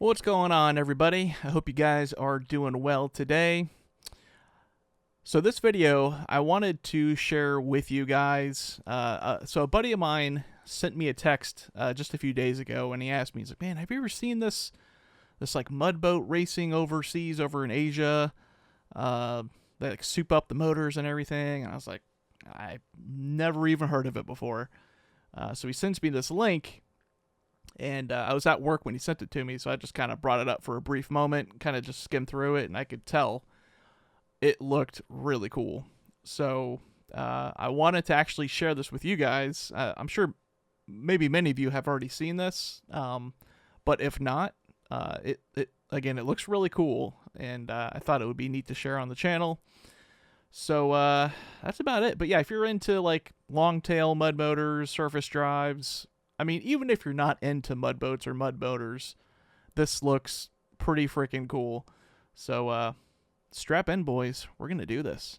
What's going on, everybody? I hope you guys are doing well today. So this video, I wanted to share with you guys. So a buddy of mine sent me a text just a few days ago, and he asked me, he's like, "Man, have you ever seen this like mud boat racing overseas over in Asia? They like soup up the motors and everything." And I was like, "I've never even heard of it before." So he sends me this link. And I was at work when he sent it to me, so I just kind of brought it up for a brief moment, kind of just skimmed through it, and I could tell it looked really cool. So I wanted to actually share this with you guys. I'm sure maybe many of you have already seen this, but if not, it looks really cool, and I thought it would be neat to share on the channel. So that's about it. But yeah, if you're into like longtail mud motors, surface drives, I mean, even if you're not into mud boats or mud motors, this looks pretty freaking cool. So strap in, boys. We're going to do this.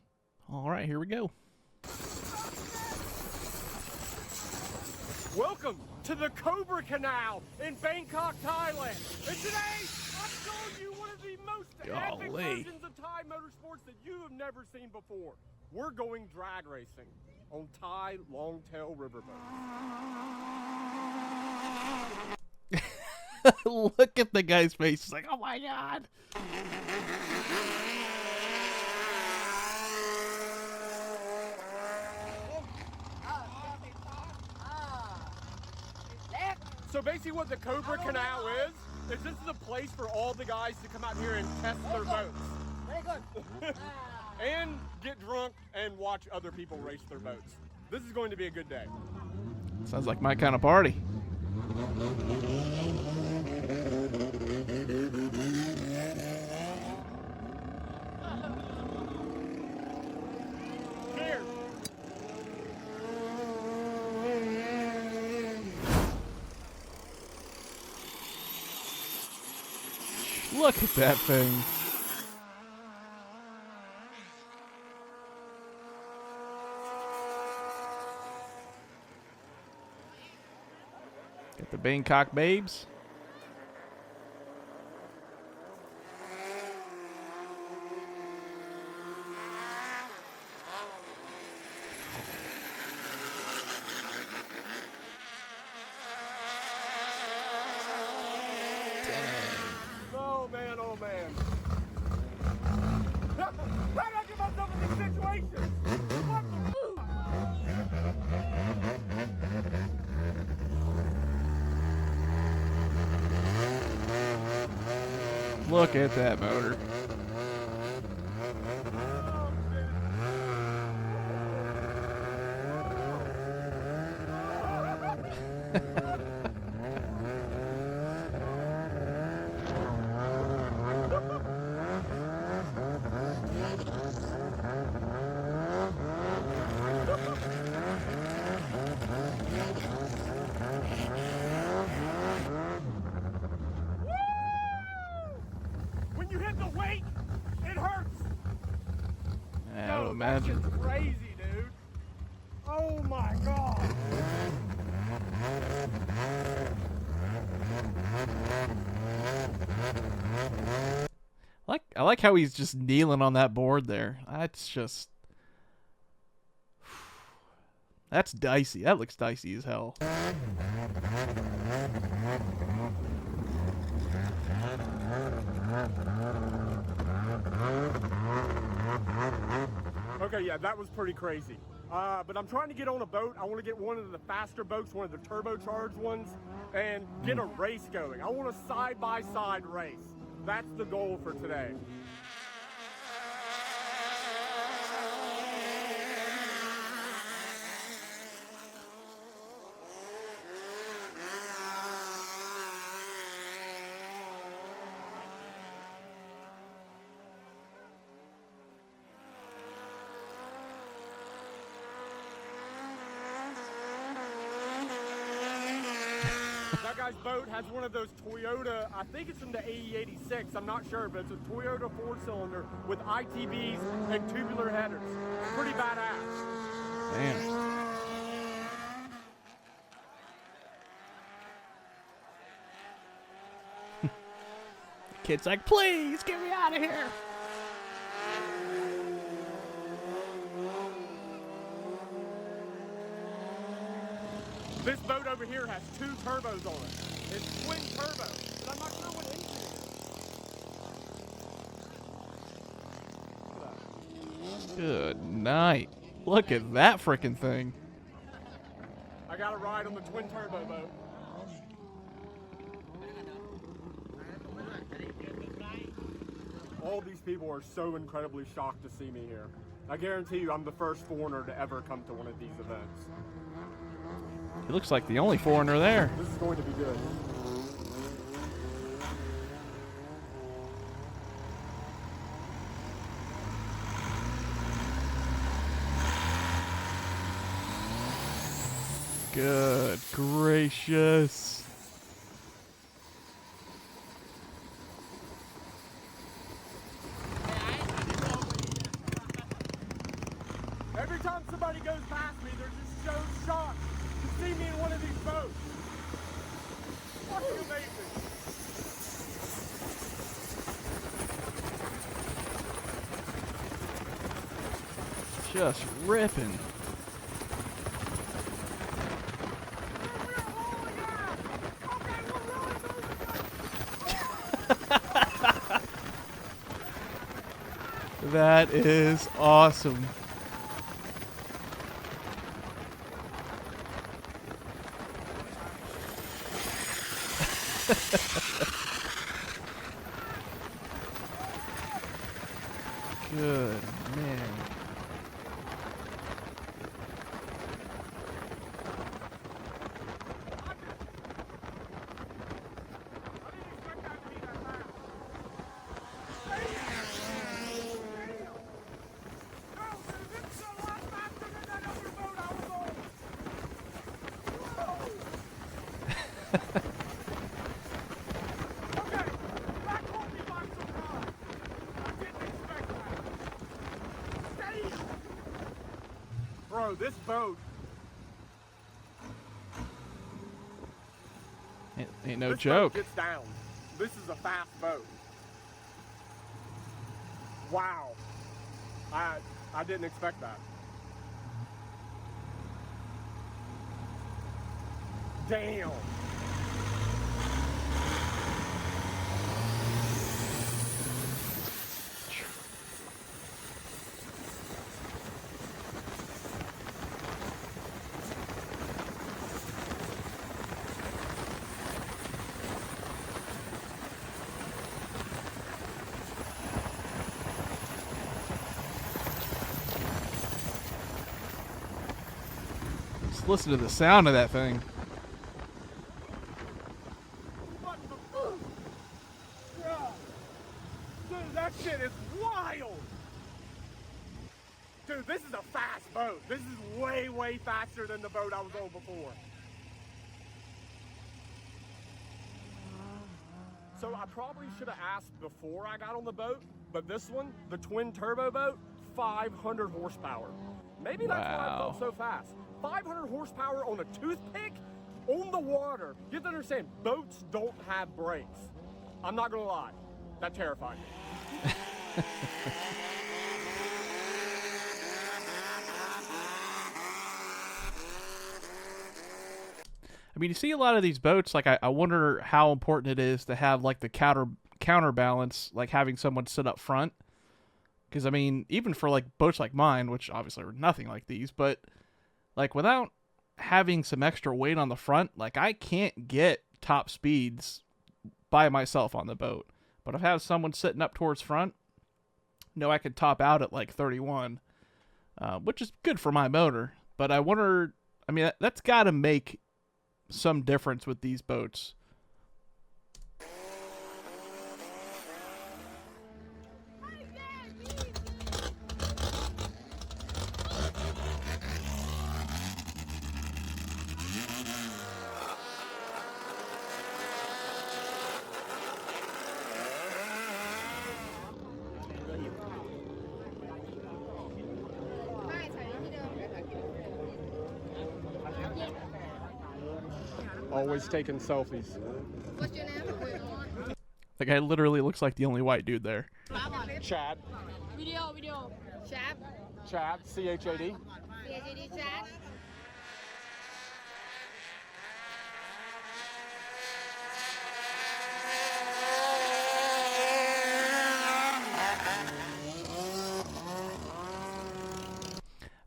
All right, here we go. Welcome to the Cobra Canal in Bangkok, Thailand. And today, I'm showing you one of the most epic versions of Thai motorsports that you have never seen before. We're going drag racing on Thai Longtail Riverboats. Look at the guy's face. He's like, "Oh my god." So basically what the Cobra Canal is this is a place for all the guys to come out here and test their boats. Very good. And get drunk and watch other people race their boats. This is going to be a good day. Sounds like my kind of party. Cheers. Look at that thing. Got the Bangkok babes. Oh man, oh man. How do I get myself in this situation? What the Look at that motor. When you hit the weight, it hurts. Yeah, I would Yo, imagine. that's just crazy, dude. Oh my god. I like how he's just kneeling on that board there. That's dicey. That looks dicey as hell. Okay, yeah, that was pretty crazy. But I'm trying to get on a boat. I want to get one of the faster boats, one of the turbocharged ones, and get a race going. I want a side-by-side race. That's the goal for today. That guy's boat has one of those Toyota, I think it's from the AE86, I'm not sure, but it's a Toyota 4-cylinder with ITBs and tubular headers. Pretty badass. Damn. Kid's like, please get me out of here. This boat over here has 2 turbos on it. It's twin turbo, but I'm not sure what engine it is. Good night. Look at that freaking thing. I got a ride on the twin turbo boat. All these people are so incredibly shocked to see me here. I guarantee you I'm the first foreigner to ever come to one of these events. He looks like the only foreigner there. This is going to be good. Good gracious. Every time somebody goes past me, they're just so shocked to see me in one of these boats. Fucking amazing. Just ripping. That is awesome. Good man. Bro, this boat. Ain't no this joke. Boat gets down. This is a fast boat. Wow. I didn't expect that. Damn. Just listen to the sound of that thing. What the fuck? Yeah. Dude, that shit is wild. Dude, this is a fast boat. This is way, way faster than the boat I was on before. So I probably should have asked before I got on the boat, but this one, the twin turbo boat, 500 horsepower. Maybe that's why I felt so fast. 500 horsepower on a toothpick on the water. You have to understand, boats don't have brakes. I'm not gonna lie, that terrified me. I mean, you see a lot of these boats, like I wonder how important it is to have like the counterbalance, like having someone sit up front. Because I mean, even for like boats like mine, which obviously are nothing like these, but like without having some extra weight on the front, like I can't get top speeds by myself on the boat. But if I have someone sitting up towards front, I could top out at like 31, which is good for my motor. But I wonder, I mean, that's got to make some difference with these boats. Always taking selfies. What's your name? I That guy literally looks like the only white dude there. Chad. Video. Chad. Chad. C-H-A-D. Chad.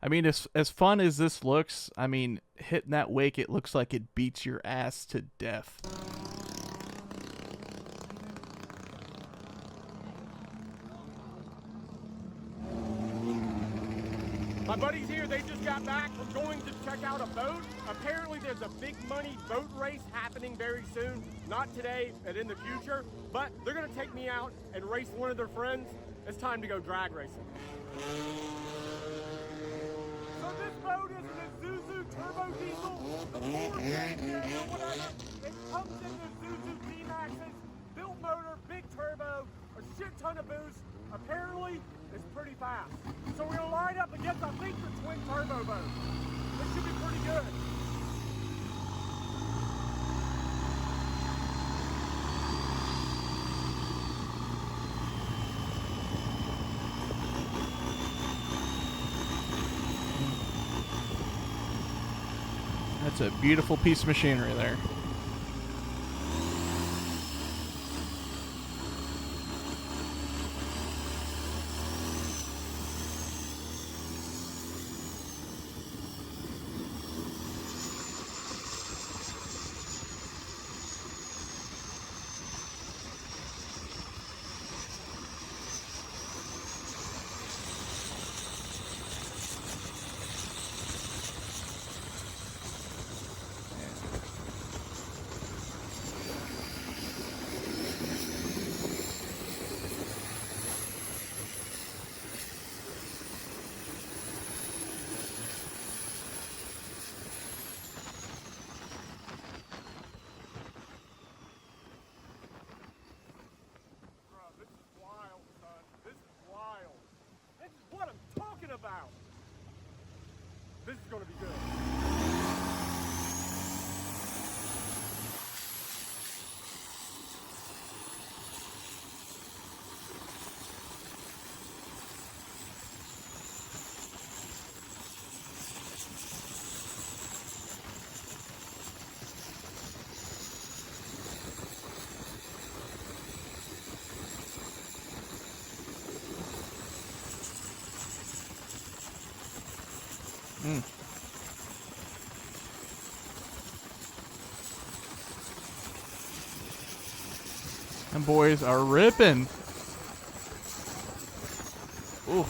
I mean, as fun as this looks, I mean, hitting that wake, it looks like it beats your ass to death. My buddies here, they just got back from going to check out a boat. Apparently there's a big money boat race happening very soon. Not today, but in the future. But they're gonna take me out and race one of their friends. It's time to go drag racing. So this boat is an Isuzu turbo diesel. The 410 or whatever. It comes in the Isuzu D-Maxes. Built motor, big turbo, a shit ton of boost. Apparently, it's pretty fast. So we're gonna line up against, I think, the twin turbo boat. This should be pretty good. That's a beautiful piece of machinery there. This is going to be good. Them boys are ripping. Ooh.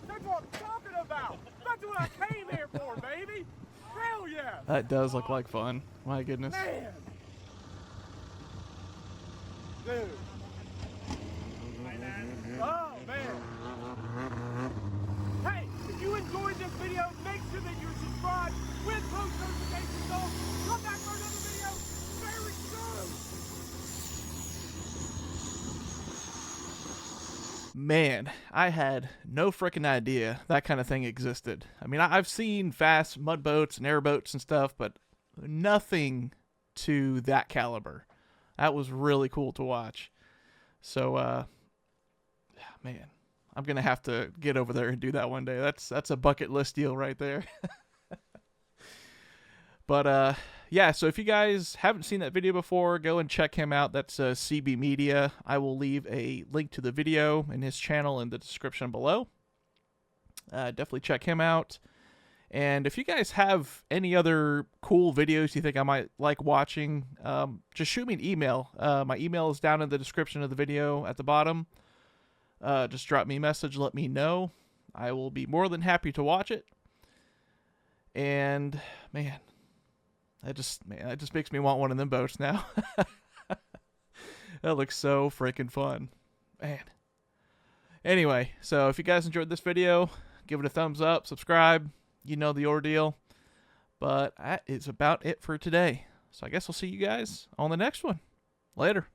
That's what I'm talking about. That's what I came here for, baby. Hell yeah. That does look like fun. My goodness. Man. Dude. Oh, man. Hey, if you enjoyed this video, make sure that you subscribe with post notifications on. Come back for another video very soon. Man, I had no freaking idea that kind of thing existed. I mean, I've seen fast mud boats and airboats and stuff, but nothing to that caliber. That was really cool to watch. So, man, I'm going to have to get over there and do that one day. That's a bucket list deal right there. But, yeah, so if you guys haven't seen that video before, go and check him out. That's CB Media. I will leave a link to the video and his channel in the description below. Definitely check him out. And if you guys have any other cool videos you think I might like watching, just shoot me an email. My email is down in the description of the video at the bottom. Just drop me a message, let me know. I will be more than happy to watch it. And, man, that just makes me want one of them boats now. That looks so freaking fun. Man. Anyway, so if you guys enjoyed this video, give it a thumbs up, subscribe. You know the ordeal. But that is about it for today. So I guess we'll see you guys on the next one. Later.